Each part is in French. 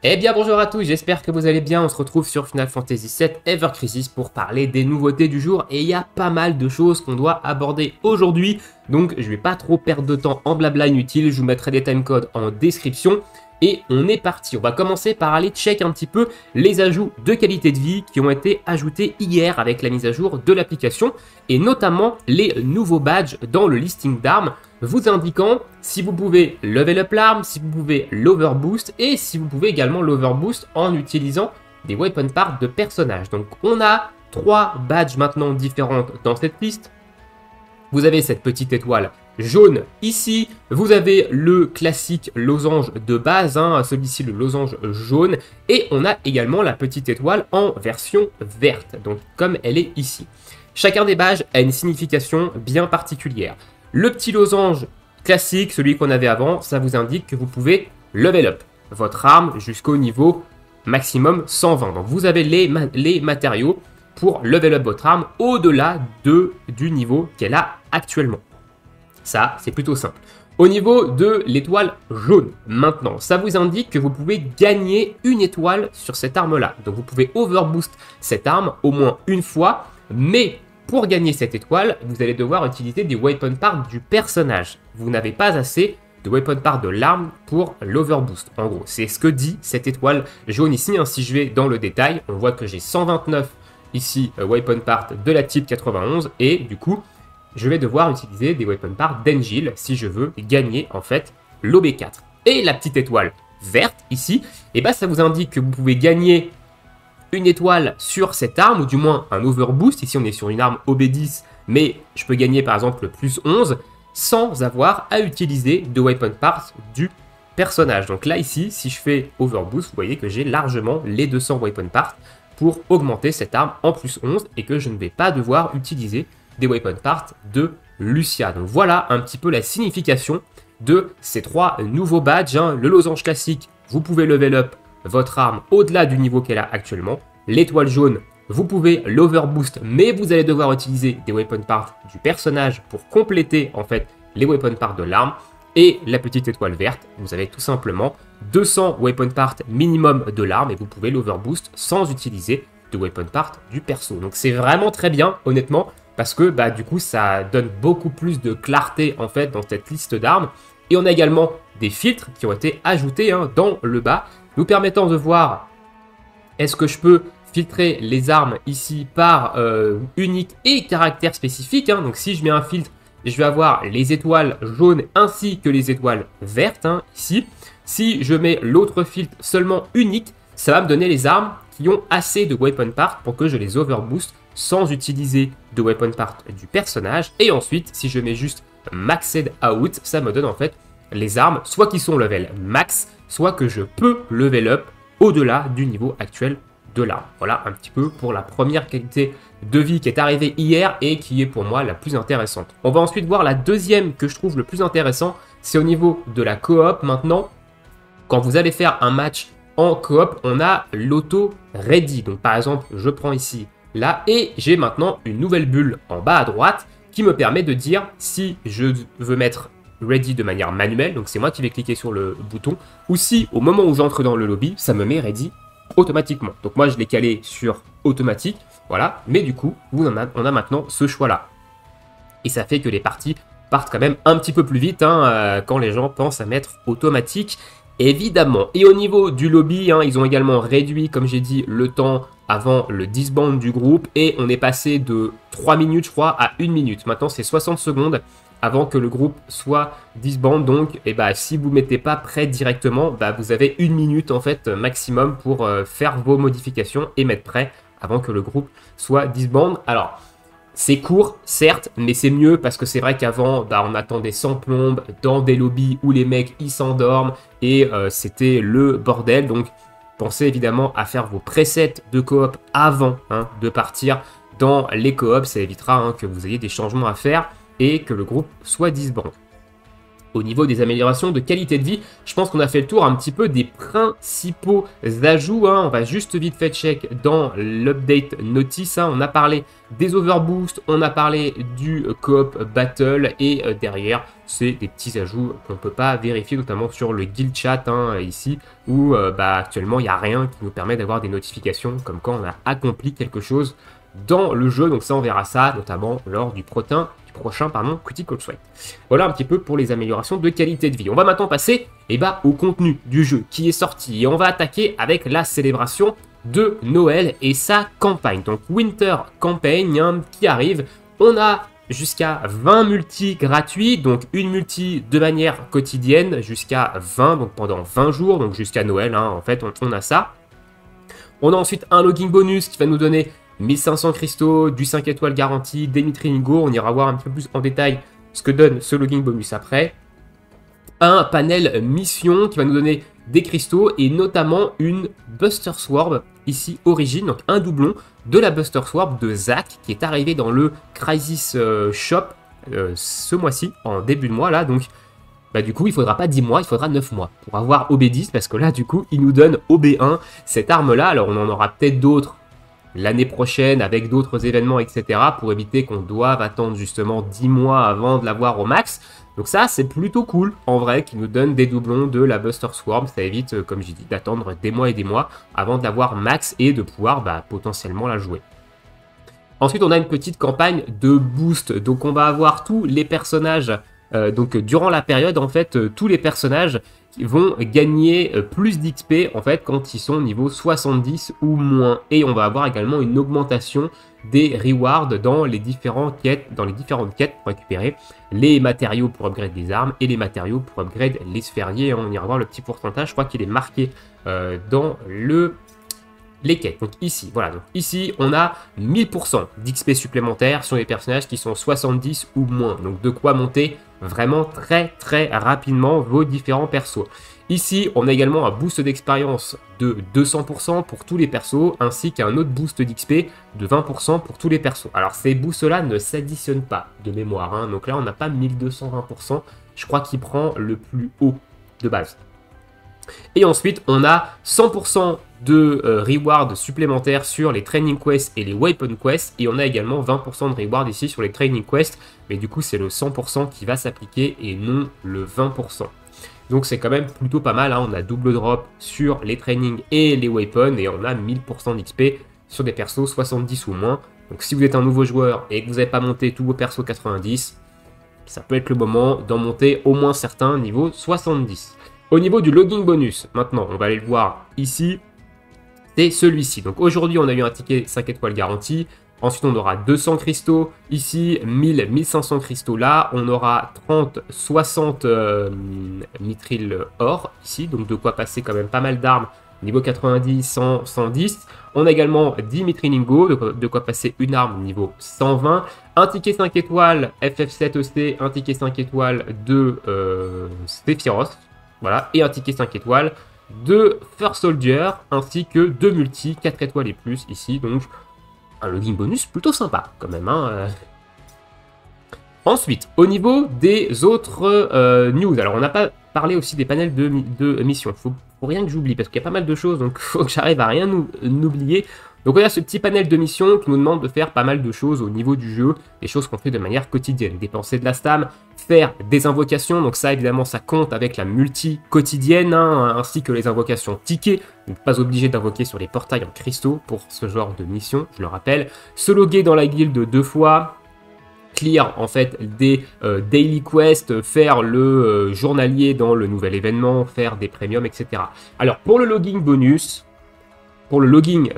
Eh bien bonjour à tous, j'espère que vous allez bien, on se retrouve sur Final Fantasy VII Ever Crisis pour parler des nouveautés du jour et il y a pas mal de choses qu'on doit aborder aujourd'hui, donc je vais pas trop perdre de temps en blabla inutile, je vous mettrai des timecodes en description et on est parti. On va commencer par aller check un petit peu les ajouts de qualité de vie qui ont été ajoutés hier avec la mise à jour de l'application et notamment les nouveaux badges dans le listing d'armes vous indiquant si vous pouvez level up l'arme, si vous pouvez l'overboost et si vous pouvez également l'overboost en utilisant des weapon parts de personnages. Donc on a 3 badges maintenant différentes dans cette liste. Vous avez cette petite étoile jaune ici, vous avez le classique losange de base, celui-ci le losange jaune, et on a également la petite étoile en version verte, donc comme elle est ici. Chacun des badges a une signification bien particulière. Le petit losange classique, celui qu'on avait avant, ça vous indique que vous pouvez level up votre arme jusqu'au niveau maximum 120. Donc vous avez les matériaux pour level up votre arme au-delà du niveau qu'elle a actuellement. Ça, c'est plutôt simple. Au niveau de l'étoile jaune, maintenant, ça vous indique que vous pouvez gagner une étoile sur cette arme-là. Donc vous pouvez overboost cette arme au moins une fois, mais pour gagner cette étoile, vous allez devoir utiliser des weapon parts du personnage. Vous n'avez pas assez de weapon parts de l'arme pour l'overboost. En gros, c'est ce que dit cette étoile jaune ici. Si je vais dans le détail, on voit que j'ai 129 ici weapon parts de la type 91 et du coup, je vais devoir utiliser des weapon parts d'Engil si je veux gagner en fait l'OB4. Et la petite étoile verte ici, et ça vous indique que vous pouvez gagner une étoile sur cette arme, ou du moins un overboost. Ici on est sur une arme OB10, mais je peux gagner par exemple le plus 11 sans avoir à utiliser de weapon parts du personnage. Donc là ici, si je fais overboost, vous voyez que j'ai largement les 200 weapon parts pour augmenter cette arme en plus 11 et que je ne vais pas devoir utiliser des weapon parts de Lucia. Donc voilà un petit peu la signification de ces 3 nouveaux badges. Le losange classique, vous pouvez level up votre arme au-delà du niveau qu'elle a actuellement. L'étoile jaune, vous pouvez l'overboost, mais vous allez devoir utiliser des weapon parts du personnage pour compléter en fait les weapon parts de l'arme. Et la petite étoile verte, vous avez tout simplement 200 weapon parts minimum de l'arme et vous pouvez l'overboost sans utiliser de weapon parts du perso. Donc c'est vraiment très bien, honnêtement, parce que du coup ça donne beaucoup plus de clarté en fait dans cette liste d'armes. Et on a également des filtres qui ont été ajoutés dans le bas, nous permettant de voir est-ce que je peux filtrer les armes ici par unique et caractère spécifique. Donc si je mets un filtre, je vais avoir les étoiles jaunes ainsi que les étoiles vertes ici. Si je mets l'autre filtre seulement unique, ça va me donner les armes qui ont assez de weapon parts pour que je les overboost sans utiliser de weapon part du personnage. Et ensuite, si je mets juste maxed out, ça me donne en fait les armes, soit qui sont level max, soit que je peux level up au-delà du niveau actuel de l'arme. Voilà un petit peu pour la première qualité de vie qui est arrivée hier et qui est pour moi la plus intéressante. On va ensuite voir la deuxième que je trouve le plus intéressant, c'est au niveau de la coop. Maintenant, quand vous allez faire un match en coop, on a l'auto ready. Donc par exemple, je prends ici là et j'ai maintenant une nouvelle bulle en bas à droite qui me permet de dire si je veux mettre ready de manière manuelle, donc c'est moi qui vais cliquer sur le bouton, ou si au moment où j'entre dans le lobby, ça me met ready automatiquement. Donc moi je l'ai calé sur automatique, voilà, mais du coup on a maintenant ce choix là. Et ça fait que les parties partent quand même un petit peu plus vite quand les gens pensent à mettre automatique, évidemment. Et au niveau du lobby, ils ont également réduit, comme j'ai dit, le temps avant le disband du groupe et on est passé de 3 minutes je crois à 1 minute. Maintenant c'est 60 secondes avant que le groupe soit disband. Donc si vous ne mettez pas prêt directement, vous avez 1 minute en fait maximum pour faire vos modifications et mettre prêt avant que le groupe soit disband. Alors c'est court certes, mais c'est mieux parce que c'est vrai qu'avant on attendait sans plombe dans des lobbies où les mecs ils s'endorment et c'était le bordel. Donc pensez évidemment à faire vos presets de coop avant de partir dans les coops. Ça évitera que vous ayez des changements à faire et que le groupe soit disband. Au niveau des améliorations de qualité de vie, je pense qu'on a fait le tour un petit peu des principaux ajouts. On va juste vite fait check dans l'update notice. On a parlé des overboosts, on a parlé du coop battle et derrière, c'est des petits ajouts qu'on ne peut pas vérifier, notamment sur le guild chat ici, où actuellement il n'y a rien qui nous permet d'avoir des notifications comme quand on a accompli quelque chose dans le jeu. Donc ça, on verra ça notamment lors du prochain Critical Strike. Voilà un petit peu pour les améliorations de qualité de vie. On va maintenant passer au contenu du jeu qui est sorti et on va attaquer avec la célébration de Noël et sa campagne. Donc Winter Campaign qui arrive. On a jusqu'à 20 multis gratuits, donc une multi de manière quotidienne jusqu'à 20, donc pendant 20 jours, donc jusqu'à Noël en fait on a ça. On a ensuite un logging bonus qui va nous donner 1500 cristaux, du 5 étoiles garanti, des Mitringo. On ira voir un petit peu plus en détail ce que donne ce logging bonus après. Un panel mission qui va nous donner des cristaux et notamment une Buster Sword, ici origine, donc un doublon de la Buster Sword de Zach qui est arrivé dans le Crisis Shop ce mois-ci, en début de mois là. Donc du coup il faudra pas 10 mois, il faudra 9 mois pour avoir OB10 parce que là du coup il nous donne OB1 cette arme là. Alors on en aura peut-être d'autres l'année prochaine avec d'autres événements, etc. pour éviter qu'on doive attendre justement 10 mois avant de l'avoir au max. Donc ça, c'est plutôt cool, en vrai, qui nous donne des doublons de la Buster Swarm. Ça évite, comme j'ai dit, d'attendre des mois et des mois avant de l'avoir max et de pouvoir potentiellement la jouer. Ensuite, on a une petite campagne de boost. Donc on va avoir tous les personnages, donc durant la période, en fait, tous les personnages vont gagner plus d'XP en fait quand ils sont niveau 70 ou moins. Et on va avoir également une augmentation des rewards dans les différentes quêtes pour récupérer les matériaux pour upgrade les armes et les matériaux pour upgrade les sphériés. On ira voir le petit pourcentage, je crois qu'il est marqué dans les quêtes. Donc ici, voilà, donc ici on a 1000% d'XP supplémentaires sur les personnages qui sont 70 ou moins. Donc de quoi monter vraiment très très rapidement vos différents persos. Ici, on a également un boost d'expérience de 200% pour tous les persos, ainsi qu'un autre boost d'XP de 20% pour tous les persos. Alors ces boosts-là ne s'additionnent pas de mémoire, donc là on n'a pas 1220%, je crois qu'il prend le plus haut de base. Et ensuite, on a 100% de rewards supplémentaires sur les training quests et les weapon quests. Et on a également 20% de rewards ici sur les training quests. Mais du coup, c'est le 100% qui va s'appliquer et non le 20%. Donc c'est quand même plutôt pas mal. On a double drop sur les trainings et les weapons. Et on a 1000% d'XP sur des persos 70 ou moins. Donc si vous êtes un nouveau joueur et que vous n'avez pas monté tous vos persos 90, ça peut être le moment d'en monter au moins certains niveau 70. Au niveau du logging bonus, maintenant, on va aller le voir ici, c'est celui-ci. Donc aujourd'hui, on a eu un ticket 5 étoiles garanti. Ensuite, on aura 200 cristaux ici, 1000, 1500 cristaux là. On aura 30, 60 mithril or ici. Donc de quoi passer quand même pas mal d'armes. Niveau 90, 100, 110. On a également 10 mitrilingo, de quoi passer une arme niveau 120. Un ticket 5 étoiles FF7EC, un ticket 5 étoiles de Sephiroth. Voilà, et un ticket 5 étoiles de First Soldier, ainsi que 2 multi 4 étoiles et plus ici, donc un logging bonus plutôt sympa quand même. Ensuite, au niveau des autres news, alors on n'a pas parlé aussi des panels de missions, faut rien que j'oublie, parce qu'il y a pas mal de choses, donc faut que j'arrive à rien oublier. Donc on a ce petit panel de missions qui nous demande de faire pas mal de choses au niveau du jeu, des choses qu'on fait de manière quotidienne, dépenser de la stam, faire des invocations, donc ça évidemment ça compte avec la multi quotidienne, ainsi que les invocations tickets, donc pas obligé d'invoquer sur les portails en cristaux pour ce genre de mission, je le rappelle, se loguer dans la guilde 2 fois, clear en fait des daily quests, faire le journalier dans le nouvel événement, faire des premiums, etc. Alors pour le logging bonus, pour le logging,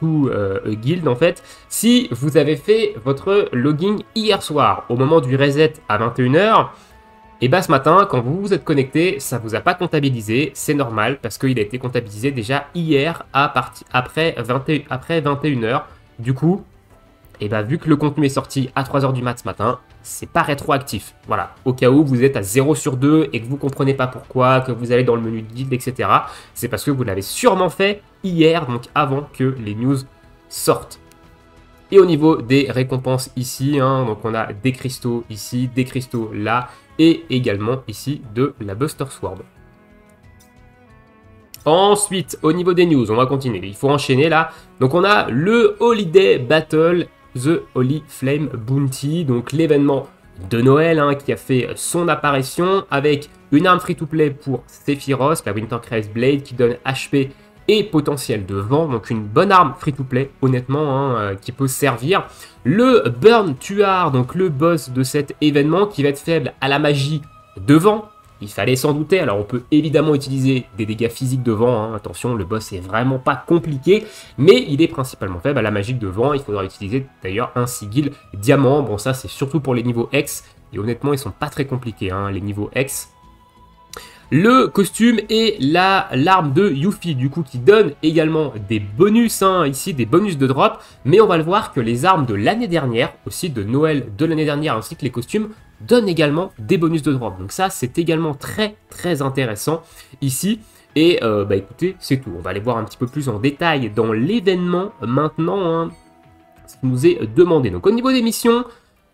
to guild en fait, si vous avez fait votre logging hier soir, au moment du reset à 21 h, et ce matin, quand vous vous êtes connecté, ça ne vous a pas comptabilisé, c'est normal, parce qu'il a été comptabilisé déjà hier après 21 h. Du coup, vu que le contenu est sorti à 3 h du mat ce matin, c'est pas rétroactif. Voilà, au cas où vous êtes à 0 sur 2 et que vous comprenez pas pourquoi, que vous allez dans le menu de guild, etc. C'est parce que vous l'avez sûrement fait hier, donc avant que les news sortent. Et au niveau des récompenses ici, donc on a des cristaux ici, des cristaux là, et également ici de la Buster Sword. Ensuite, au niveau des news, on va continuer, il faut enchaîner là. Donc on a le Holiday Battle, The Holy Flame Bounty, donc l'événement de Noël hein, qui a fait son apparition avec une arme free-to-play pour Sephiroth, la Wintercrest Blade qui donne HP et potentiel de vent, donc une bonne arme free-to-play honnêtement hein, qui peut servir. Le Burn Tuar, donc le boss de cet événement qui va être faible à la magie de vent. Il fallait s'en douter, alors on peut évidemment utiliser des dégâts physiques de vent, hein. Attention, le boss est vraiment pas compliqué, mais il est principalement faible à la magie de vent, il faudra utiliser d'ailleurs un sigil diamant, bon ça c'est surtout pour les niveaux X, et honnêtement ils sont pas très compliqués, hein, les niveaux X. Le costume et l'arme de Yuffie, du coup, qui donne également des bonus, hein, ici, des bonus de drop. Mais on va le voir que les armes de l'année dernière, aussi de Noël de l'année dernière, ainsi que les costumes, donnent également des bonus de drop. Donc ça, c'est également très, très intéressant ici. Et bah écoutez, c'est tout. On va aller voir un petit peu plus en détail dans l'événement maintenant, hein, ce qui nous est demandé. Donc au niveau des missions...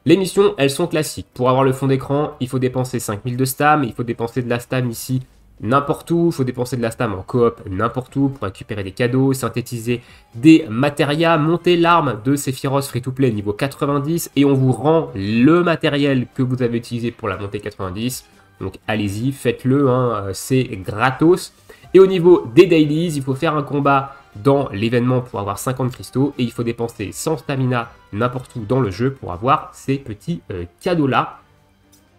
Les missions, elles sont classiques. Pour avoir le fond d'écran, il faut dépenser 5000 de stam. Il faut dépenser de la stam ici n'importe où. Il faut dépenser de la stam en coop n'importe où pour récupérer des cadeaux, synthétiser des matérias, monter l'arme de Sephiroth free-to-play niveau 90 et on vous rend le matériel que vous avez utilisé pour la montée 90. Donc allez-y, faites-le, hein, c'est gratos. Et au niveau des dailies, il faut faire un combat dans l'événement pour avoir 50 cristaux et il faut dépenser 100 stamina n'importe où dans le jeu pour avoir ces petits cadeaux là.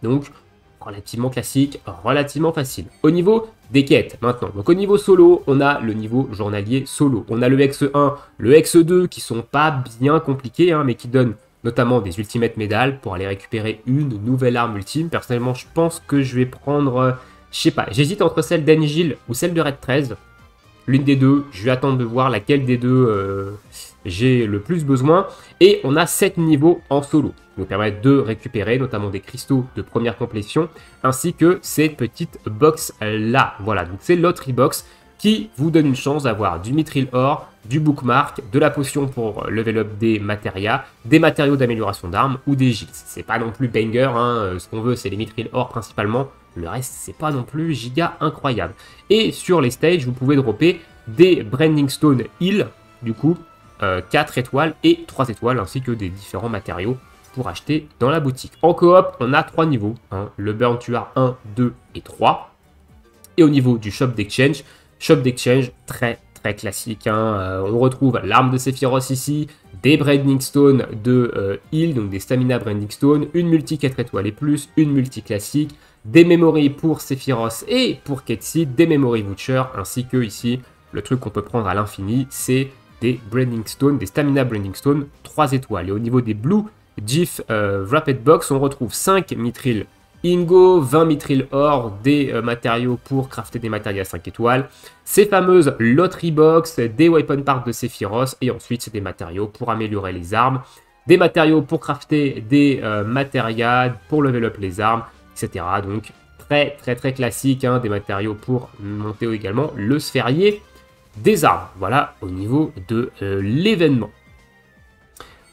Donc relativement classique, relativement facile. Au niveau des quêtes maintenant, donc au niveau solo, on a le niveau journalier solo. On a le X1, le X2 qui sont pas bien compliqués hein, mais qui donnent notamment des ultimate medals pour aller récupérer une nouvelle arme ultime. Personnellement je pense que je vais prendre, je sais pas, j'hésite entre celle d'Engil ou celle de Red 13. L'une des deux, je vais attendre de voir laquelle des deux j'ai le plus besoin. Et on a 7 niveaux en solo, qui nous permettent de récupérer notamment des cristaux de première complétion, ainsi que ces petites box là. Voilà, donc c'est Lottery Box qui vous donne une chance d'avoir du Mithril Ore, du Bookmark, de la potion pour level up des matériaux d'amélioration d'armes ou des gils. C'est pas non plus banger, hein, ce qu'on veut c'est les Mithril Ore principalement. Le reste, c'est pas non plus giga incroyable. Et sur les stages, vous pouvez dropper des Branding Stone Heal, du coup, 4 étoiles et 3 étoiles, ainsi que des différents matériaux pour acheter dans la boutique. En coop, on a 3 niveaux, hein, le Burn Tuar 1, 2 et 3. Et au niveau du Shop d'Exchange, très classique, hein, on retrouve l'arme de Sephiroth ici, des Branding Stone de Heal, donc des Stamina Branding Stone, une multi 4 étoiles et plus, une multi classique, des memories pour Sephiroth et pour Ketsi, des memory vouchers, ainsi que ici, le truc qu'on peut prendre à l'infini, c'est des Branding Stone, des Stamina Branding Stone, 3 étoiles. Et au niveau des Blue GIF Wrapped Box, on retrouve 5 Mithril Ingo, 20 Mithril Ore, des matériaux pour crafter des matériaux à 5 étoiles, ces fameuses Lottery Box, des Weapon Parts de Sephiroth, et ensuite c'est des matériaux pour améliorer les armes, des matériaux pour crafter des matériaux pour level up les armes, etc. Donc très classique, hein, des matériaux pour monter également le sphérié des armes. Voilà au niveau de l'événement.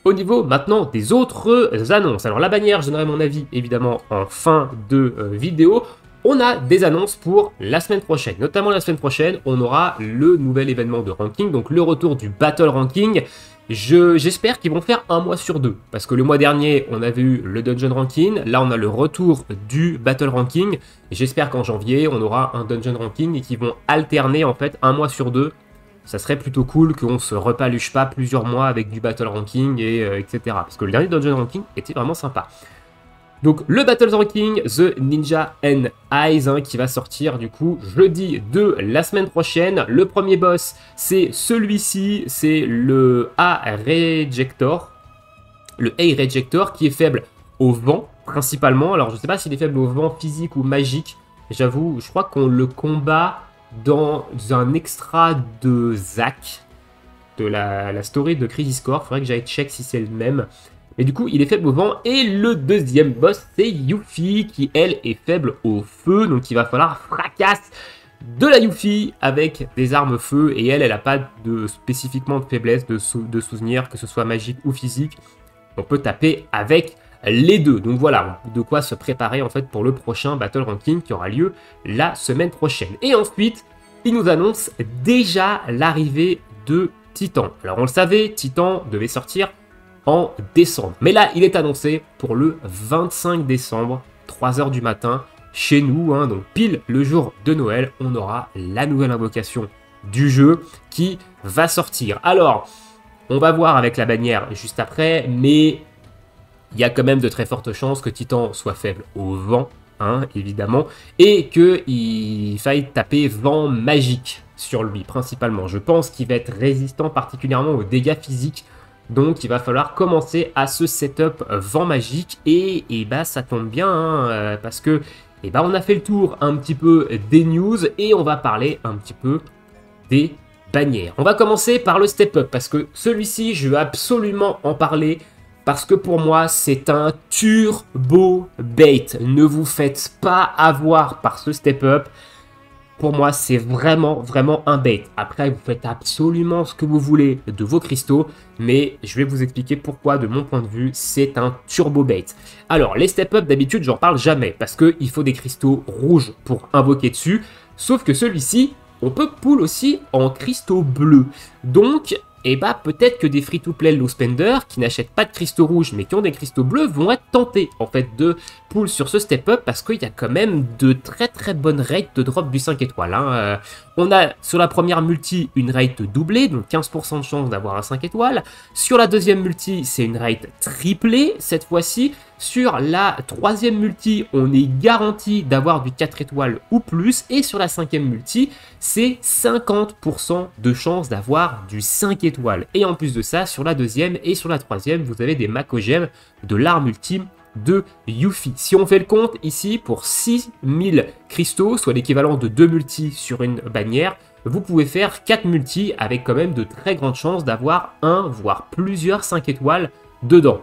Au niveau maintenant des autres annonces. Alors la bannière, je donnerai mon avis évidemment en fin de vidéo. On a des annonces pour la semaine prochaine. Notamment la semaine prochaine, on aura le nouvel événement de ranking, donc le retour du Battle Ranking. J'espère qu'ils vont faire un mois sur deux, parce que le mois dernier, on avait eu le Dungeon Ranking, là on a le retour du Battle Ranking, et j'espère qu'en janvier, on aura un Dungeon Ranking et qu'ils vont alterner en fait un mois sur deux. Ça serait plutôt cool qu'on se repaluche pas plusieurs mois avec du Battle Ranking, et etc. Parce que le dernier Dungeon Ranking était vraiment sympa. Donc le Battle Ranking, The Ninja and Eyes, hein, qui va sortir du coup jeudi de la semaine prochaine. Le premier boss, c'est celui-ci, c'est le A-Rejector. Le A-Rejector qui est faible au vent, principalement. Alors je sais pas s'il est faible au vent physique ou magique. J'avoue, je crois qu'on le combat dans un extra de Zack, de la story de Crisis Core. Faudrait que j'aille check si c'est le même. Mais du coup, il est faible au vent. Et le deuxième boss, c'est Yuffie, qui, elle, est faible au feu. Donc, il va falloir fracasse de la Yuffie avec des armes feu. Et elle n'a pas spécifiquement de faiblesse de souvenir, que ce soit magique ou physique. On peut taper avec les deux. Donc voilà, de quoi se préparer en fait pour le prochain Battle Ranking qui aura lieu la semaine prochaine. Et ensuite, il nous annonce déjà l'arrivée de Titan. Alors on le savait, Titan devait sortir en décembre. Mais là, il est annoncé pour le 25 décembre, 3h du matin, chez nous, hein, donc pile le jour de Noël, on aura la nouvelle invocation du jeu qui va sortir. Alors, on va voir avec la bannière juste après, mais il y a quand même de très fortes chances que Titan soit faible au vent, hein, évidemment, et qu'il faille taper vent magique sur lui, principalement. Je pense qu'il va être résistant particulièrement aux dégâts physiques, donc il va falloir commencer à ce setup vent magique, et bah ça tombe bien, hein, parce que on a fait le tour un petit peu des news, et on va parler un petit peu des bannières. On va commencer par le step up, parce que celui-ci, je veux absolument en parler, parce que pour moi, c'est un turbo bait. Ne vous faites pas avoir par ce step up. Pour moi, c'est vraiment un bait. Après, vous faites absolument ce que vous voulez de vos cristaux, mais je vais vous expliquer pourquoi, de mon point de vue, c'est un turbo bait. Alors, les step up, d'habitude, j'en parle jamais, parce qu'il faut des cristaux rouges pour invoquer dessus, sauf que celui-ci, on peut pull aussi en cristaux bleus. Donc, peut-être que des free-to-play low spender qui n'achètent pas de cristaux rouges mais qui ont des cristaux bleus vont être tentés en fait de pull sur ce step-up, parce qu'il y a quand même de très bonnes rates de drop du 5 étoiles. Hein. On a sur la première multi une rate doublée, donc 15% de chance d'avoir un 5 étoiles. Sur la deuxième multi, c'est une rate triplée cette fois-ci. Sur la troisième multi, on est garanti d'avoir du 4 étoiles ou plus. Et sur la cinquième multi, c'est 50% de chance d'avoir du 5 étoiles. Et en plus de ça, sur la deuxième et sur la troisième, vous avez des Macogem de l'arme ultime de Yuffie. Si on fait le compte ici, pour 6000 cristaux, soit l'équivalent de 2 multis sur une bannière, vous pouvez faire 4 multis avec quand même de très grandes chances d'avoir un, voire plusieurs 5 étoiles dedans.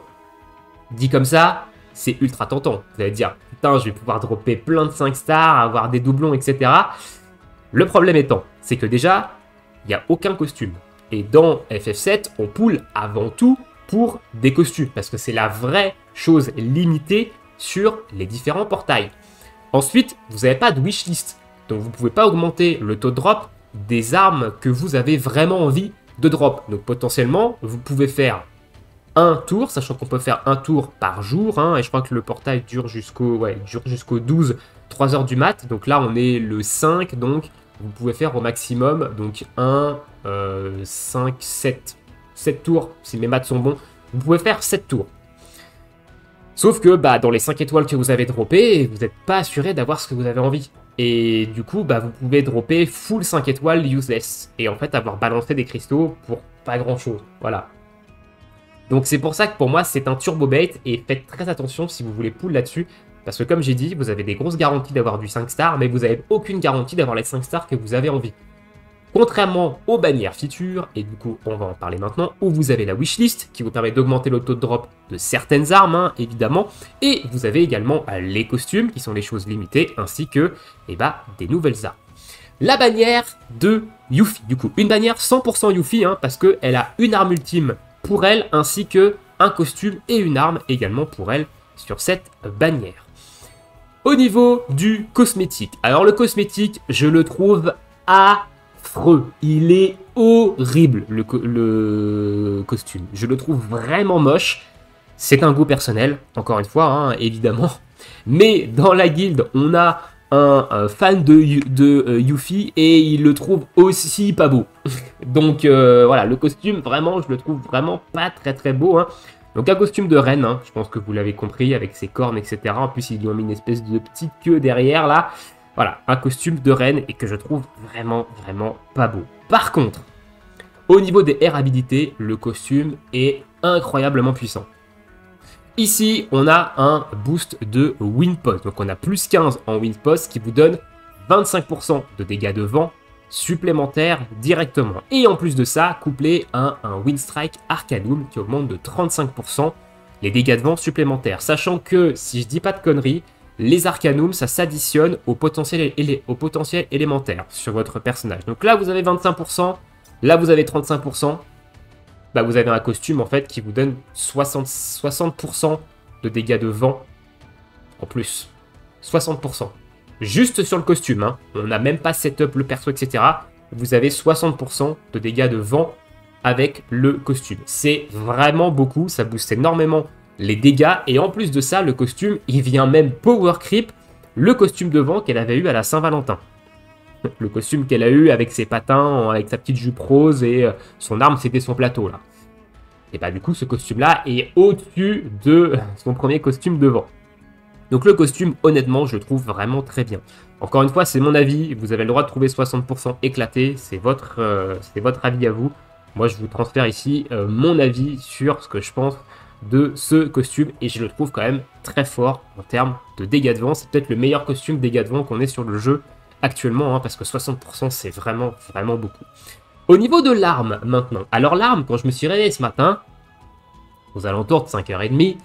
Dit comme ça, c'est ultra tentant. Vous allez dire, putain, je vais pouvoir dropper plein de 5 stars, avoir des doublons, etc. Le problème étant, c'est que déjà, il n'y a aucun costume. Et dans FF7, on pull avant tout pour des costumes, parce que c'est la vraie chose limitée sur les différents portails. Ensuite, vous n'avez pas de wishlist, donc vous ne pouvez pas augmenter le taux de drop des armes que vous avez vraiment envie de drop. Donc potentiellement, vous pouvez faire un tour, sachant qu'on peut faire un tour par jour, hein, et je crois que le portail dure jusqu'au 12, 3h du mat, donc là on est le 5, donc vous pouvez faire au maximum, donc 1, 5, 7 tours, si mes maths sont bons, vous pouvez faire 7 tours. Sauf que dans les 5 étoiles que vous avez droppées, vous n'êtes pas assuré d'avoir ce que vous avez envie. Et du coup, vous pouvez dropper full 5 étoiles useless, et en fait avoir balancé des cristaux pour pas grand chose, voilà. Donc c'est pour ça que pour moi c'est un turbo bait, et faites très attention si vous voulez pull là-dessus, parce que comme j'ai dit, vous avez des grosses garanties d'avoir du 5 stars, mais vous n'avez aucune garantie d'avoir les 5 stars que vous avez envie. Contrairement aux bannières feature, et du coup on va en parler maintenant, où vous avez la wishlist qui vous permet d'augmenter le taux de drop de certaines armes, hein, évidemment, et vous avez également les costumes qui sont les choses limitées, ainsi que des nouvelles armes. La bannière de Yuffie, du coup, une bannière 100% Yuffie, hein, parce qu'elle a une arme ultime pour elle, ainsi que un costume et une arme également pour elle sur cette bannière. Au niveau du cosmétique, alors le cosmétique, je le trouve affreux, il est horrible le costume, je le trouve vraiment moche, c'est un goût personnel, encore une fois, hein, évidemment, mais dans la guilde, on a un fan de Yuffie et il le trouve aussi pas beau. Donc voilà, le costume, vraiment, je le trouve vraiment pas très beau. Hein. Donc un costume de reine, hein, je pense que vous l'avez compris, avec ses cornes, etc. En plus, ils lui ont mis une espèce de petite queue derrière, là. Voilà, un costume de reine et que je trouve vraiment pas beau. Par contre, au niveau des air habilités, le costume est incroyablement puissant. Ici, on a un boost de Windpost. Donc, on a plus 15 en Windpost qui vous donne 25% de dégâts de vent supplémentaires directement. Et en plus de ça, couplé à un Windstrike Arcanum qui augmente de 35% les dégâts de vent supplémentaires. Sachant que, si je dis pas de conneries, les Arcanums, ça s'additionne au potentiel élémentaire sur votre personnage. Donc là, vous avez 25%, là, vous avez 35%. Vous avez un costume en fait qui vous donne 60% de dégâts de vent en plus. 60%. Juste sur le costume, hein. On n'a même pas setup le perso, etc. Vous avez 60% de dégâts de vent avec le costume. C'est vraiment beaucoup, ça booste énormément les dégâts. Et en plus de ça, le costume, il vient même power creep le costume de vent qu'elle avait eu à la Saint-Valentin. Le costume qu'elle a eu avec ses patins, avec sa petite jupe rose et son arme, c'était son plateau là. Et bah du coup, ce costume-là est au-dessus de son premier costume de vent. Donc le costume, honnêtement, je le trouve vraiment très bien. Encore une fois, c'est mon avis. Vous avez le droit de trouver 60% éclaté. C'est votre avis à vous. Moi, je vous transfère ici mon avis sur ce que je pense de ce costume. Et je le trouve quand même très fort en termes de dégâts de vent. C'est peut-être le meilleur costume dégâts de vent qu'on ait sur le jeu actuellement. Hein, parce que 60%, c'est vraiment, vraiment beaucoup. Au niveau de l'arme, maintenant. Alors l'arme, quand je me suis réveillé ce matin, aux alentours de 5h30,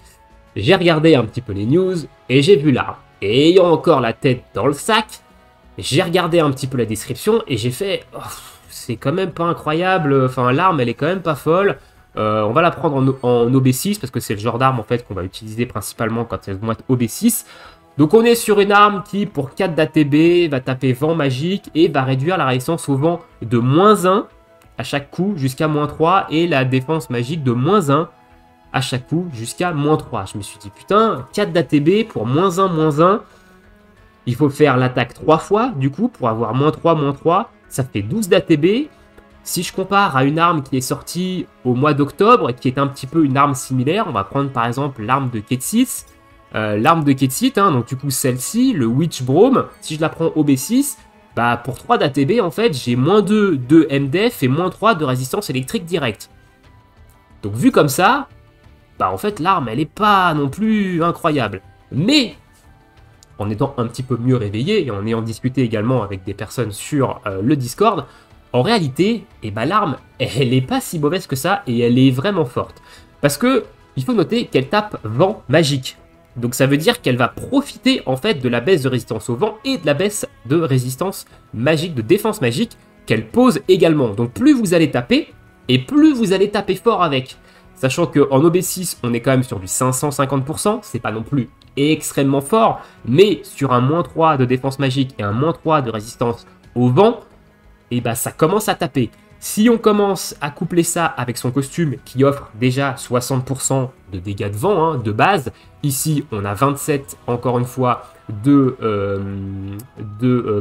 j'ai regardé un petit peu les news et j'ai vu l'arme. Et ayant encore la tête dans le sac, j'ai regardé un petit peu la description et j'ai fait oh, c'est quand même pas incroyable, enfin l'arme elle est quand même pas folle. On va la prendre en OB6 parce que c'est le genre d'arme en fait qu'on va utiliser principalement quand elles vont être OB6. Donc on est sur une arme qui pour 4 d'ATB va taper vent magique et va réduire la résistance au vent de -1 à chaque coup jusqu'à -3 et la défense magique de -1 à chaque coup jusqu'à -3. Je me suis dit putain, 4 d'ATB pour -1, il faut faire l'attaque 3 fois du coup pour avoir -3, ça fait 12 d'ATB. Si je compare à une arme qui est sortie au mois d'octobre, qui est un petit peu une arme similaire, on va prendre par exemple l'arme de Ketsis. L'arme de Ketsit, hein, donc du coup celle-ci, le Witch Brome, si je la prends OB6, bah pour 3 d'ATB en fait j'ai -2 de MDF et -3 de résistance électrique directe. Donc vu comme ça, bah en fait l'arme elle est pas non plus incroyable. Mais en étant un petit peu mieux réveillé et en ayant discuté également avec des personnes sur le Discord, en réalité, eh ben, l'arme elle est pas si mauvaise que ça et elle est vraiment forte. Parce que il faut noter qu'elle tape vent magique. Donc ça veut dire qu'elle va profiter en fait de la baisse de résistance au vent et de la baisse de résistance magique, de défense magique qu'elle pose également. Donc plus vous allez taper et plus vous allez taper fort avec. Sachant qu'en OB6, on est quand même sur du 550%, c'est pas non plus extrêmement fort, mais sur un -3 de défense magique et un -3 de résistance au vent, et bah ça commence à taper. Si on commence à coupler ça avec son costume qui offre déjà 60% de dégâts de vent hein, de base, ici on a 27 encore une fois de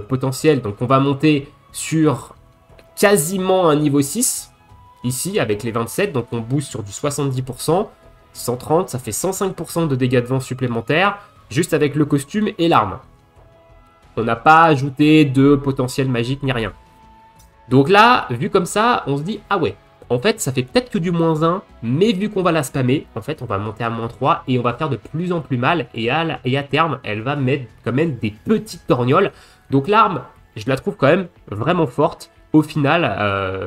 potentiel, donc on va monter sur quasiment un niveau 6. Ici, avec les 27, donc on booste sur du 70%, 130, ça fait 105% de dégâts de vent supplémentaires, juste avec le costume et l'arme. On n'a pas ajouté de potentiel magique ni rien. Donc là, vu comme ça, on se dit, ah ouais, en fait, ça fait peut-être que du -1, mais vu qu'on va la spammer, en fait, on va monter à -3 et on va faire de plus en plus mal, et à terme, elle va mettre quand même des petites torgnoles. Donc l'arme, je la trouve quand même vraiment forte. Au final,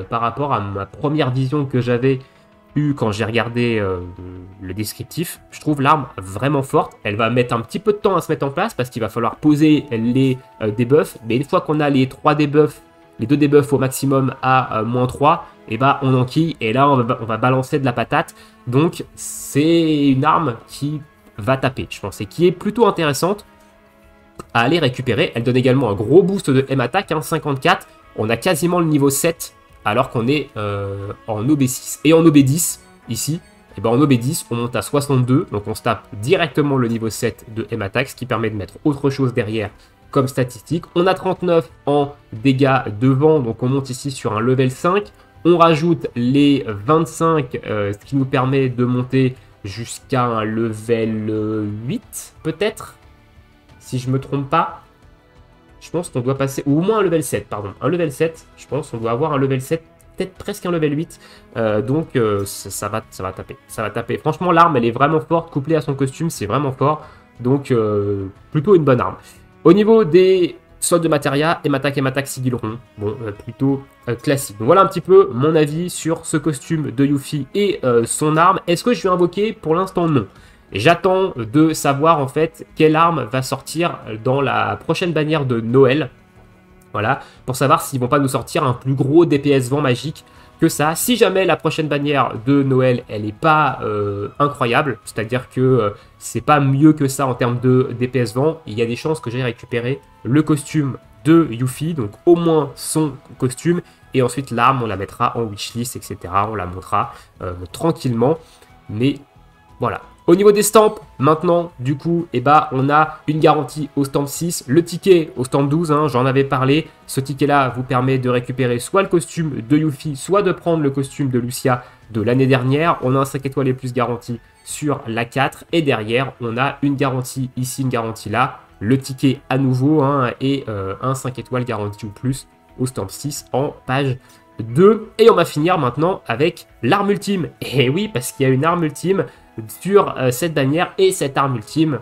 par rapport à ma première vision que j'avais eue quand j'ai regardé le descriptif, je trouve l'arme vraiment forte. Elle va mettre un petit peu de temps à se mettre en place parce qu'il va falloir poser les debuffs. Mais une fois qu'on a les 3 debuffs, les 2 debuffs au maximum à -3, et bah on enquille et là on va balancer de la patate. Donc c'est une arme qui va taper, je pense, et qui est plutôt intéressante à aller récupérer. Elle donne également un gros boost de M-Attack, hein, 54. On a quasiment le niveau 7 alors qu'on est en OB6. Et en OB10, ici, et ben en OB10, on monte à 62. Donc on se tape directement le niveau 7 de M-Attack, ce qui permet de mettre autre chose derrière comme statistique. On a 39 en dégâts de vent, donc on monte ici sur un level 5. On rajoute les 25, ce qui nous permet de monter jusqu'à un level 8, peut-être, si je me trompe pas. Je pense qu'on doit passer, ou au moins un level 7, pardon. Un level 7, je pense qu'on doit avoir un level 7, peut-être presque un level 8. Donc ça va taper. Ça va taper. Franchement, l'arme, elle est vraiment forte. Couplée à son costume, c'est vraiment fort. Donc plutôt une bonne arme. Au niveau des soldes de matéria, M-Attack Sigilron, bon, plutôt classique. Donc voilà un petit peu mon avis sur ce costume de Yuffie et son arme. Est-ce que je vais invoquer? Pour l'instant, non. J'attends de savoir en fait quelle arme va sortir dans la prochaine bannière de Noël. Voilà, pour savoir s'ils vont pas nous sortir un plus gros DPS vent magique que ça. Si jamais la prochaine bannière de Noël, elle n'est pas incroyable, c'est-à-dire que c'est pas mieux que ça en termes de DPS vent, il y a des chances que j'aille récupérer le costume de Yuffie, donc au moins son costume, et ensuite l'arme, on la mettra en wishlist, etc. On la montera tranquillement, mais voilà. Au niveau des stamps, maintenant, du coup, on a une garantie au stamp 6, le ticket au stamp 12, hein, j'en avais parlé. Ce ticket-là vous permet de récupérer soit le costume de Yuffie, soit de prendre le costume de Lucia de l'année dernière. On a un 5 étoiles et plus garantie sur la 4. Et derrière, on a une garantie ici, une garantie là. Le ticket à nouveau, hein, et un 5 étoiles garantie ou plus au stamp 6 en page 2. Et on va finir maintenant avec l'arme ultime. Et oui, parce qu'il y a une arme ultime sur cette bannière, et cette arme ultime,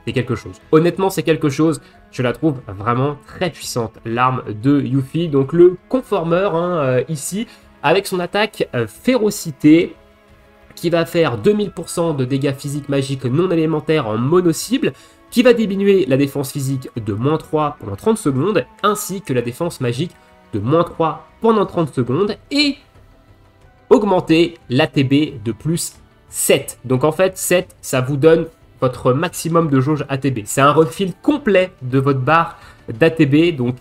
c'est quelque chose. Honnêtement, c'est quelque chose. Je la trouve vraiment très puissante, l'arme de Yuffie. Donc le conformeur, hein, ici, avec son attaque férocité, qui va faire 2000% de dégâts physiques magiques non élémentaires en mono-cible, qui va diminuer la défense physique de -3 pendant 30 secondes, ainsi que la défense magique de -3 pendant 30 secondes, et augmenter l'ATB de plus 7. Donc en fait, 7, ça vous donne votre maximum de jauge ATB. C'est un refill complet de votre barre d'ATB, donc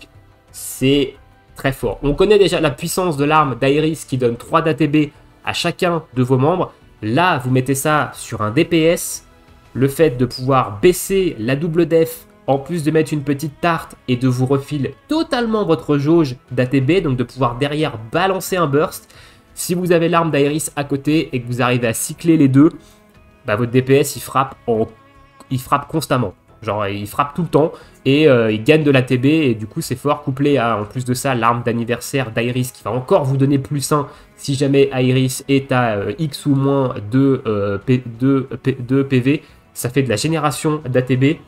c'est très fort. On connaît déjà la puissance de l'arme d'Aeris qui donne 3 d'ATB à chacun de vos membres. Là, vous mettez ça sur un DPS. Le fait de pouvoir baisser la double def, en plus de mettre une petite tarte et de vous refill totalement votre jauge d'ATB, donc de pouvoir derrière balancer un burst. Si vous avez l'arme d'Aeris à côté et que vous arrivez à cycler les deux, bah votre DPS il frappe constamment. Genre il frappe tout le temps et il gagne de l'ATB et du coup c'est fort, couplé à en plus de ça l'arme d'anniversaire d'Aeris qui va encore vous donner plus 1 si jamais Aeris est à X ou moins de PV. Ça fait de la génération d'ATB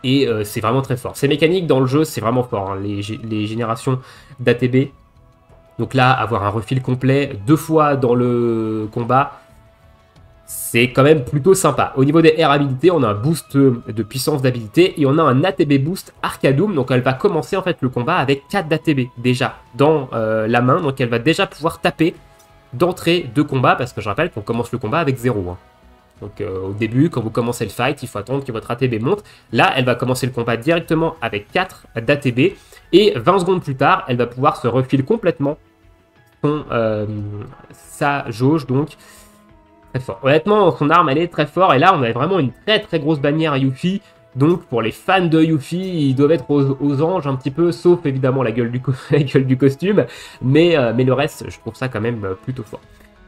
et c'est vraiment très fort. Ces mécaniques dans le jeu c'est vraiment fort, hein, les générations d'ATB. Donc là, avoir un refill complet 2 fois dans le combat, c'est quand même plutôt sympa. Au niveau des R habilités, on a un boost de puissance d'habilité et on a un ATB boost Arcadoum. Donc elle va commencer en fait le combat avec 4 d'ATB déjà dans la main. Donc elle va déjà pouvoir taper d'entrée de combat, parce que je rappelle qu'on commence le combat avec 0. Hein. Donc au début, quand vous commencez le fight, il faut attendre que votre ATB monte. Là, elle va commencer le combat directement avec 4 d'ATB. Et 20 secondes plus tard, elle va pouvoir se refill complètement sa jauge. Donc très fort. Honnêtement, son arme, elle est très forte. Et là, on a vraiment une très très grosse bannière à Yuffie. Donc pour les fans de Yuffie, ils doivent être aux anges un petit peu, sauf évidemment la gueule du costume. Mais le reste, je trouve ça quand même plutôt fort.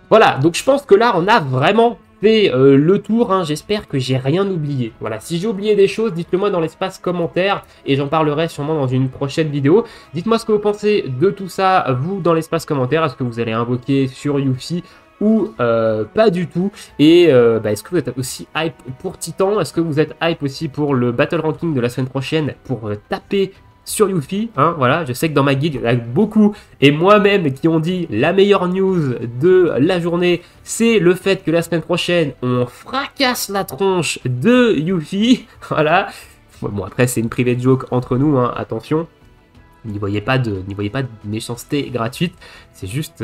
Voilà, donc je pense que là, on a vraiment fait le tour, hein. J'espère que j'ai rien oublié. Voilà, si j'ai oublié des choses, dites-le moi dans l'espace commentaire et j'en parlerai sûrement dans une prochaine vidéo. Dites-moi ce que vous pensez de tout ça, vous, dans l'espace commentaire. Est-ce que vous allez invoquer sur Yuffie ou pas du tout? Et est-ce que vous êtes aussi hype pour Titan? Est-ce que vous êtes hype aussi pour le Battle Ranking de la semaine prochaine pour taper sur Yuffie, hein, voilà, je sais que dans ma guide, il y en a beaucoup, et moi-même, qui ont dit la meilleure news de la journée, c'est le fait que la semaine prochaine, on fracasse la tronche de Yuffie, voilà. Bon, après, c'est une private joke entre nous, hein, attention. N'y voyez pas de méchanceté gratuite, c'est juste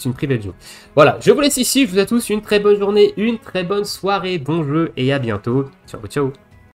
une private joke. Voilà, je vous laisse ici, je vous souhaite à tous une très bonne journée, une très bonne soirée, bon jeu, et à bientôt. Ciao, ciao.